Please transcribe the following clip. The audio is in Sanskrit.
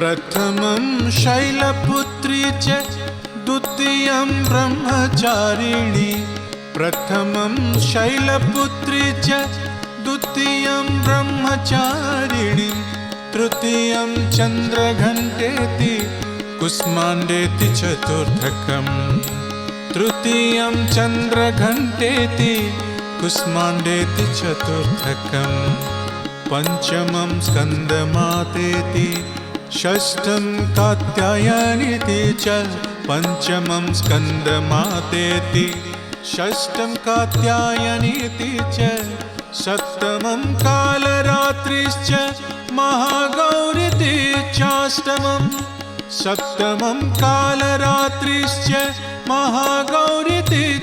प्रथमं शैलपुत्री च द्वितीयं ब्रह्मचारिणी। प्रथमं शैलपुत्री च द्वितीयं ब्रह्मचारिणी। तृतीयं चन्द्रघण्टेति कुष्माण्डेति चतुर्थकम्। तृतीयं चन्द्रघण्टेति कुष्माण्डेति चतुर्थकम्। पंचमं स्कन्दमातेति षष्ठं कात्यायनीति च। पंचमं स्कन्दमातेति षष्ठं कात्यायनीति च। सप्तमं कालरात्रिश्च महागौरीति चाष्टमं। सप्तमं कालरात्रिश्च महागौरीति